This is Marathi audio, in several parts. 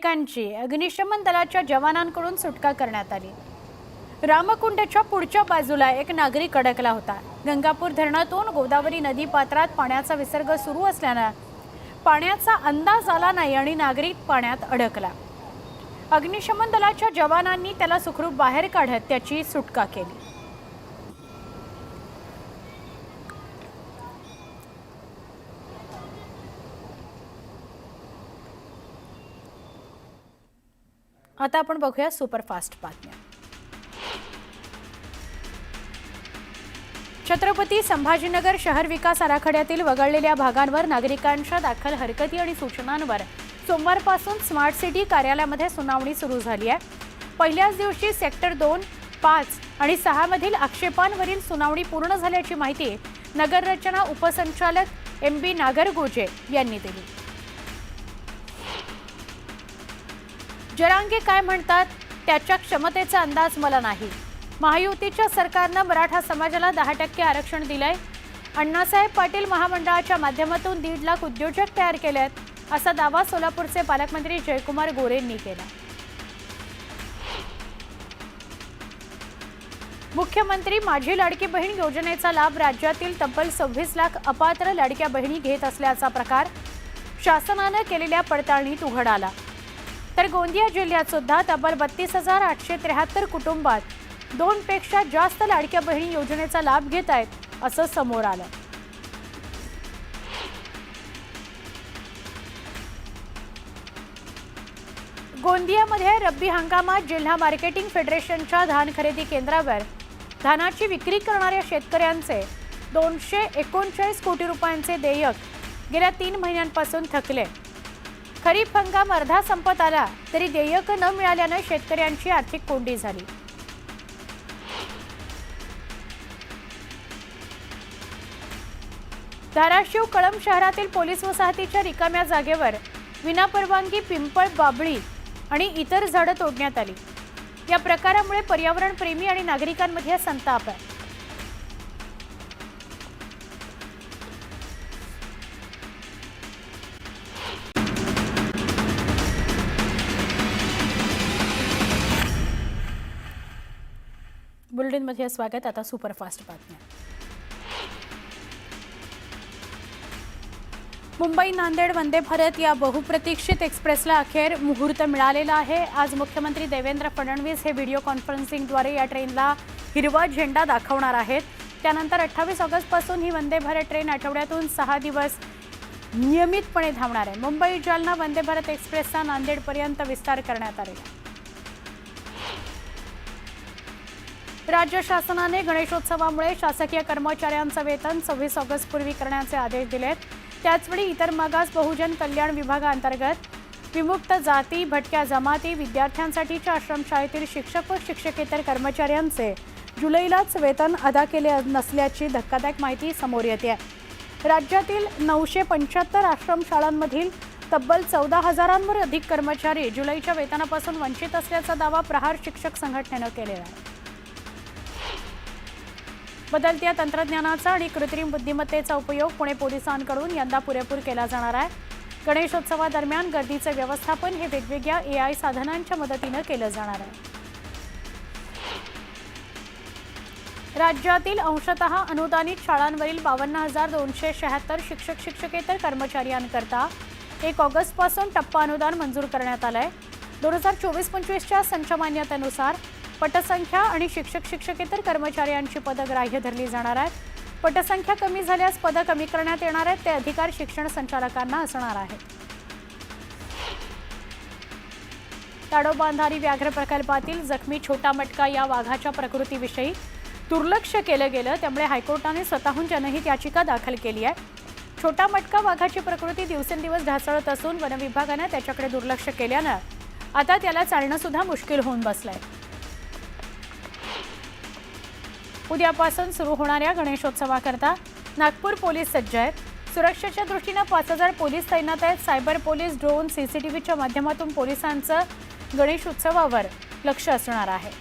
नागरिकांची अग्निशमन दलाच्या जवानांकडून सुटका करण्यात आली। रामकुंडच्या पुढच्या बाजूला एक नागरिक अडकला होता। गंगापूर धरणातून गोदावरी नदी पात्रात पाण्याचा विसर्ग सुरू असल्याने पाण्याचा अंदाज आला नाही आणि नागरिक पाण्यात अडकला। अग्निशमन दलाच्या जवानांनी त्याला सुखरूप बाहेर काढत त्याची सुटका केली। आता आपण बघूया सुपरफास्ट बातम्या। छत्रपती संभाजीनगर शहर विकास आराखड्यातील वगळलेल्या भागांवर नागरिकांच्या दाखल हरकती आणि सूचनांवर सोमवारपासून स्मार्ट सिटी कार्यालयामध्ये सुनावणी सुरू झाली आहे। पहिल्याच दिवशी सेक्टर 2, 5 आणि 6 मधील आक्षेपांवरील सुनावणी पूर्ण झाल्याची माहिती नगररचना उपसंचालक MB नागरगोजे यांनी दिली। जरांगे काय म्हणतात त्याच्या क्षमतेचा अंदाज मला नाही। महायुतीच्या सरकारने मराठा समाजाला 10% आरक्षण दिलंय। अण्णासाहेब पाटील महामंडळाच्या माध्यमातून 1.5 लाख उद्योजक तयार केलेत, असा दावा सोलापूरचे पालकमंत्री जयकुमार गोरेंनी केला। मुख्यमंत्री माझी लाडकी बहीण योजनेचा लाभ राज्यातील तब्बल 26 लाख अपात्र लाडक्या बहिणी घेत असल्याचा प्रकार शासनाने केलेल्या पडताळणीत उघड आला। तर गोंदिया जिल्ह्यात सुद्धा तब्बल 32,873 कुटुंबात 2 पेक्षा जास्त लाडक्या बहिणी योजनेचा लाभ घेत आहेत असं समोर आलं। गोंदियामध्ये रब्बी हंगामात जिल्हा मार्केटिंग फेडरेशनच्या धान खरेदी केंद्रावर धानाची विक्री करणाऱ्या शेतकऱ्यांचे 239 कोटी रुपयांचे देयक गेल्या 3 महिन्यांपासून थकले। खरीप हंगाम अर्धा संपत आला तरी देयक न मिळाल्याने शेतकऱ्यांची आर्थिक कोंडी झाली। धाराशिव कळंब शहरातील पोलीस वसाहतीच्या रिकाम्या जागेवर विनापरवानगी पिंपळ, बाभळी आणि इतर झाडं तोडण्यात आली। या प्रकारामुळे पर्यावरण प्रेमी आणि नागरिकांमध्ये संताप आहे। बुलेटिनमध्ये स्वागत। आता सुपरफास्ट बातम्या। मुंबई नांदेड वंदे भारत या बहुप्रतीक्षित एक्सप्रेसला अखेर मुहूर्त मिळालेला आहे। आज मुख्यमंत्री देवेंद्र फडणवीस हे व्हिडिओ कॉन्फरन्सिंगद्वारे या ट्रेनला हिरवा झेंडा दाखवणार आहेत। त्यानंतर 28 ऑगस्टपासून ही वंदे भारत ट्रेन आठवड्यातून 6 दिवस नियमितपणे धावणार आहे। मुंबई जालना वंदे भारत एक्सप्रेसचा नांदेडपर्यंत विस्तार करण्यात आलेला आहे। राज्य शासनाने गणेशोत्सवामुळे शासकीय कर्मचाऱ्यांचे वेतन 26 ऑगस्टपूर्वी करण्याचे आदेश दिलेत। त्याचवेळी इतर मागास बहुजन कल्याण विभागांतर्गत विमुक्त जाती, भटक्या जमाती, विद्यार्थ्यांसाठीच्या आश्रमशाळेतील शिक्षक व शिक्षकेतर कर्मचाऱ्यांचे जुलैलाच वेतन अदा केले नसल्याची धक्कादायक माहिती समोर येते। राज्यातील 975 आश्रमशाळांमधील तब्बल 14,000वर अधिक कर्मचारी जुलैच्या वेतनापासून वंचित असल्याचा दावा प्रहार शिक्षक संघटनेने केलेला आहे। बदलत्या तंत्रज्ञानाचा आणि कृत्रिम बुद्धिमत्तेचा उपयोग पुणे पोलिसांकडून यंदा पुरेपूर केला जाणार आहे। गणेशोत्सवादरम्यान गर्दीचे व्यवस्थापन हे वेगवेगळ्या AI साधनांच्या मदतीने केले जाणार आहे। राज्यातील अंशतः अनुदानित शाळांवरील 52,276 शिक्षक शिक्षकेतर कर्मचाऱ्यांकरता 1 ऑगस्टपासून टप्पा अनुदान मंजूर करण्यात आले आहे। 2024-25च्या संचमान्यतेनुसार पटसंख्या आणि शिक्षक शिक्षकेतर कर्मचाऱ्यांची पदं ग्राह्य धरली जाणार आहेत। पटसंख्या कमी झाल्यास पदं कमी करण्यात येणार आहेत। ते अधिकार शिक्षण संचालकांना असणार आहेत। ताडोबांधारी व्याघ्र प्रकल्पातील जखमी छोटा मटका या वाघाच्या प्रकृतीविषयी दुर्लक्ष केलं गेलं, त्यामुळे हायकोर्टाने स्वतःहून जनहित याचिका दाखल केली आहे। छोटा मटका वाघाची प्रकृती दिवसेंदिवस ढासळत असून वन विभागाने त्याच्याकडे दुर्लक्ष केल्याने आता त्याला चालणं सुद्धा मुश्किल होऊन बसलंय। उद्यापासून सुरू होणाऱ्या गणेशोत्सवाकरता नागपूर पोलीस सज्ज आहेत। सुरक्षेच्या दृष्टीने 5,000 पोलीस तैनात आहेत। सायबर पोलीस, ड्रोन, CCTVच्या माध्यमातून पोलिसांचं गणेशोत्सवावर लक्ष असणार आहे।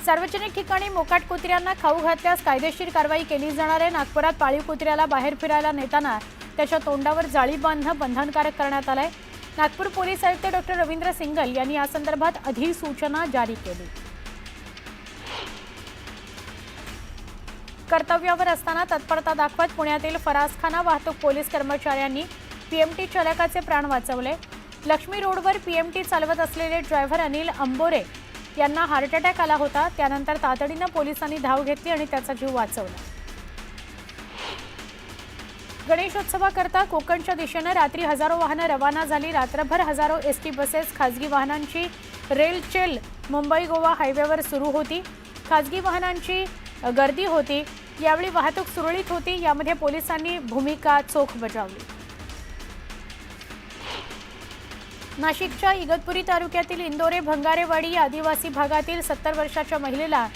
सार्वजनिक ठिकाणी मोकाट कुत्र्यांना खाऊ घातल्यास कायदेशीर कारवाई केली जाणार आहे। नागपुरात पाळीव कुत्र्याला बाहेर फिरायला नेताना त्याच्या तोंडावर जाळी बांधणं बंधनकारक करण्यात आलंय। नागपूर पोलीस आयुक्त डॉक्टर रवींद्र सिंगल यांनी या संदर्भात अधिसूचना जारी केली। कर्तव्यावर असताना तत्परता दाखवत पुण्यातील फरासखाना वाहतूक पोलीस कर्मचाऱ्यांनी पीएमटी चालकाचे प्राण वाचवले। लक्ष्मी रोडवर पीएमटी चालवत असलेले ड्रायव्हर अनिल अंबोरे यांना हार्ट अटॅक आला होता। त्यानंतर तातडीने पोलिसांनी धाव घेतली आणि त्याचा जीव वाचवला। गणेशोत्सवाकरता कोकणच्या दिशेने रात्री हजारो वाहनं रवाना झाली। रात्रभर हजारो एसटी बसेस खासगी वाहनांची रेलचेल मुंबई गोवा हायवेवर सुरू होती। खासगी वाहनांची गर्दी होती। यावेळी वाहतूक सुरळीत होती। यामध्ये पोलिसांनी भूमिका चोख बजावली। नाशिकच्या इगतपुरी तालुक्यातील इंदोरे भंगारेवाडी या आदिवासी भागातील 70 वर्षाच्या महिलेला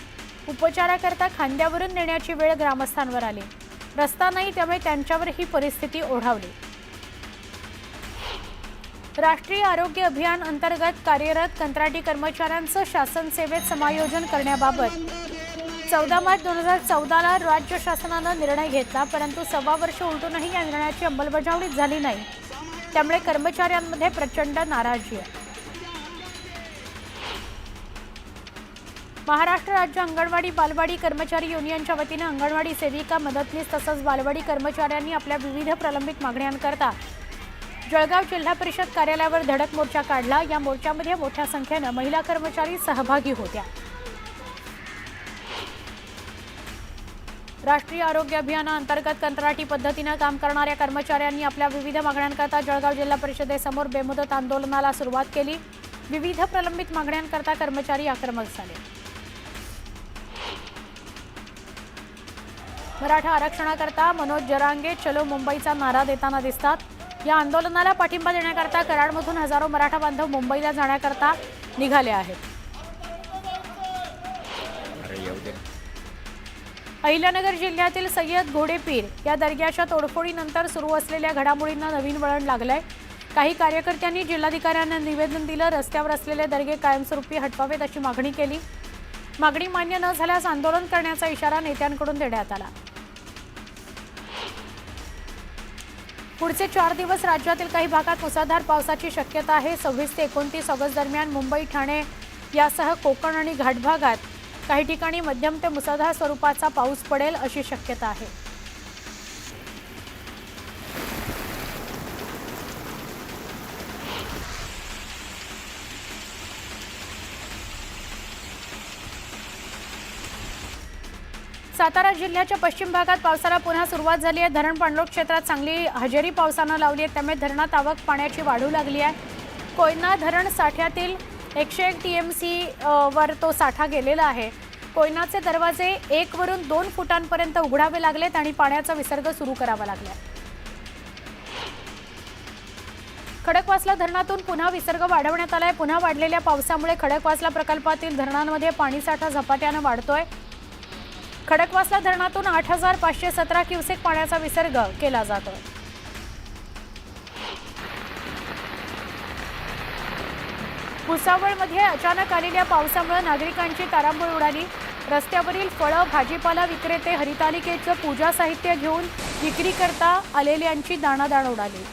उपचाराकरता खांद्यावरून नेण्याची वेळ ग्रामस्थांवर आली। रस्ता नाही, त्यामुळे त्यांच्यावर ही परिस्थिती ओढावली। राष्ट्रीय आरोग्य अभियान अंतर्गत कार्यरत कंत्राटी कर्मचाऱ्यांचं शासन सेवेत समायोजन करण्याबाबत 14 मार्च 2014ला राज्य शासनाने निर्णय घेतला, परंतु 1.25 वर्ष उलटूनही या निर्णयाची अंमलबजावणी झाली नाही। त्यामुळे कर्मचाऱ्यांमध्ये प्रचंड नाराजी आहे। महाराष्ट्र राज्य अंगणवाडी बालवाडी कर्मचारी युनियनच्या वतीने अंगणवाडी सेविका मदतनीस तसंच बालवाडी कर्मचाऱ्यांनी आपल्या विविध प्रलंबित मागण्यांकरता जळगाव जिल्हा परिषद कार्यालयावर धडक मोर्चा काढला। या मोर्चामध्ये मोठ्या संख्येने महिला कर्मचारी सहभागी होत्या। राष्ट्रीय आरोग्य अभियानाअंतर्गत कंत्राटी पद्धतीने काम करणाऱ्या कर्मचाऱ्यांनी आपल्या विविध मागण्यांकरता जळगाव जिल्हा परिषदेसमोर बेमुदत आंदोलनाला सुरुवात केली। विविध प्रलंबित मागण्यांकरता कर्मचारी आक्रमक झाले। मराठा आरक्षणाकरता मनोज जरांगे चलो मुंबईचा नारा देताना दिसतात। या आंदोलनाला पाठिंबा देण्याकरता कराडमधून हजारो मराठा बांधव मुंबईला जाण्याकरता निघाले आहेत। अहिल्यानगर जिल्ह्यातील सय्यद घोडेपीर या दर्ग्याच्या तोडफोडीनंतर सुरू असलेल्या घडामोडींना नवीन वळण लागलंय। काही कार्यकर्त्यांनी जिल्हाधिकाऱ्यांना निवेदन दिलं। रस्त्यावर असलेले दर्गे कायमस्वरूपी हटवावेत अशी मागणी केली। मागणी मान्य न झाल्यास आंदोलन करण्याचा इशारा नेत्यांकडून देण्यात आला। पुढचे 4 दिवस राज्यातील काही भागात मुसळधार पावसाची शक्यता आहे। 26 ते 29 ऑगस्ट दरम्यान मुंबई, ठाणे यासह कोकण आणि घाटभागात काही ठिकाणी मध्यम ते मुसळधार स्वरूपाचा पाऊस पडेल अशी शक्यता आहे। सातारा जिल्ह्याच्या पश्चिम भागात पावसाला पुन्हा सुरुवात झाली आहे। धरण पाणलोट क्षेत्रात चांगली हजेरी पावसाने लावली आहे, त्यामुळे धरणात आवक पाण्याची वाढू लागली आहे। कोयना धरण साठ्यातील 101 टीएमसी वर तो साठा गेलेला आहे। कोयनाचे दरवाजे 1 वरून 2 फुटांपर्यंत उघडावे लागलेत आणि पाण्याचा विसर्ग सुरू करावा लागला। खडकवासला धरणातून पुन्हा विसर्ग वाढवण्यात आलाय। पुन्हा वाढलेल्या पावसामुळे खडकवासला प्रकल्पातील धरणांमध्ये पाणीसाठा झपाट्याने वाढतोय। खडकवासला धरणातून 8517 क्युसेक पाण्याचा विसर्ग केला जातोय। भुसावळमध्ये अचानक आलेल्या पावसामुळे नागरिकांची तारांबळ उडाली। रस्त्यावरील फळं, भाजीपाला विक्रेते हरितालिकेचं पूजा साहित्य घेऊन विक्री करता आलेल्यांची दाणादाण उडाली।